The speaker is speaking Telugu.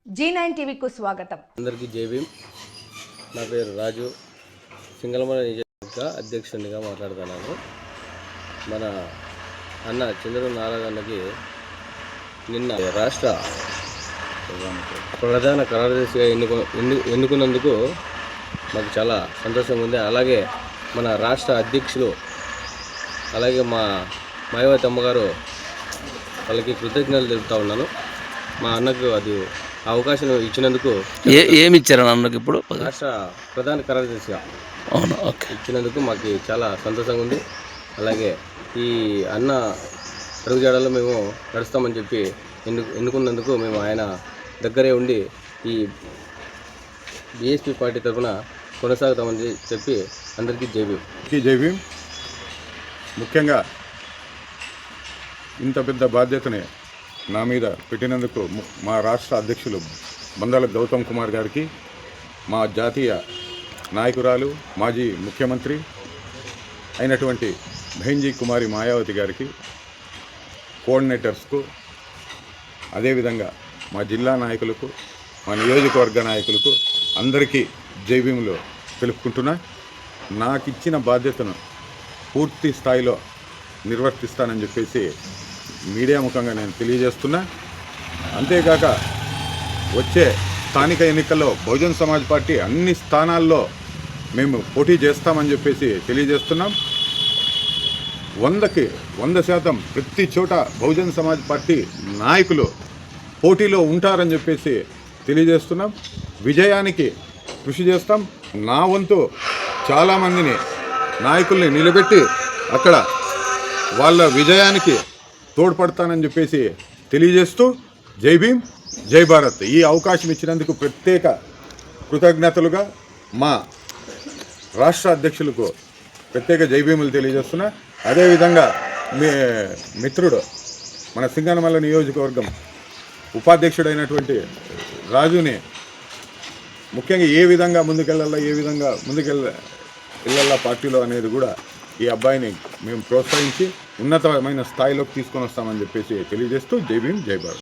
G9 టీవీకు స్వాగతం. అందరికీ జై భీమ్. నా పేరు రాజు, సింగళమల నియోజకవర్గ అధ్యక్షునిగా మాట్లాడుతున్నాను. మన అన్న చంద్రబాబు నారాయణ అన్నకి నిన్న రాష్ట్ర ప్రధాన కార్యదర్శిగా ఎన్నుకున్నందుకు మాకు చాలా సంతోషంగా ఉంది. అలాగే మన రాష్ట్ర అధ్యక్షులు అలాగే మా మాయావతి అమ్మగారు వాళ్ళకి కృతజ్ఞతలు తెలుపుతా ఉన్నాను. మా అన్నకు అది అవకాశం ఇచ్చినందుకు ఏమి ఇచ్చారు అన్నకు ఇప్పుడు రాష్ట్ర ప్రధాన కార్యదర్శిగా ఇచ్చినందుకు మాకు చాలా సంతోషంగా ఉంది. అలాగే ఈ అన్న అడుగుజాడలో మేము నడుస్తామని చెప్పి ఎన్నుకున్నందుకు మేము ఆయన దగ్గరే ఉండి ఈ బీఎస్పీ పార్టీ తరఫున కొనసాగుతామని చెప్పి అందరికీ జై భీమ్. ముఖ్యంగా ఇంత పెద్ద బాధ్యతని నా మీద పెట్టినందుకు మా రాష్ట్ర అధ్యక్షులు బందాల గౌతమ్ కుమార్ గారికి, మా జాతీయ నాయకురాలు మాజీ ముఖ్యమంత్రి అయినటువంటి బెహన్జీ కుమారి మాయావతి గారికి, కోఆర్డినేటర్స్కు, అదేవిధంగా మా జిల్లా నాయకులకు, మా నియోజకవర్గ నాయకులకు అందరికీ జై భీములు తెలుపుకుంటున్నా. నాకు ఇచ్చిన బాధ్యతను పూర్తి స్థాయిలో నిర్వర్తిస్తానని చెప్పేసి మీడియా ముఖంగా నేను తెలియజేస్తున్నా. అంతేకాక వచ్చే స్థానిక ఎన్నికల్లో బహుజన్ సమాజ్ పార్టీ అన్ని స్థానాల్లో మేము పోటీ చేస్తామని చెప్పేసి తెలియజేస్తున్నాం. 100కి 100% ప్రతి చోట బహుజన్ సమాజ్ పార్టీ నాయకులు పోటీలో ఉంటారని చెప్పేసి తెలియజేస్తున్నాం. విజయానికి కృషి చేస్తాం. నా వంతు చాలామందిని నాయకుల్ని నిలబెట్టి అక్కడ వాళ్ళ విజయానికి తోడ్పడతానని చెప్పేసి తెలియజేస్తూ జై భీమ్, జై భారత్. ఈ అవకాశం ఇచ్చినందుకు ప్రత్యేక కృతజ్ఞతలుగా మా రాష్ట్ర అధ్యక్షులకు ప్రత్యేక జై భీములు తెలియజేస్తున్నా. అదేవిధంగా మీ మిత్రుడు మన సింగనమల నియోజకవర్గం ఉపాధ్యక్షుడైనటువంటి రాజుని ముఖ్యంగా ఏ విధంగా ముందుకెళ్ళాలా పార్టీలో అనేది కూడా ఈ అబ్బాయిని మేము ప్రోత్సహించి ఉన్నతమైన స్థాయిలోకి తీసుకొని వస్తామని చెప్పేసి తెలియజేస్తూ జై భీమ్, జై భారత్.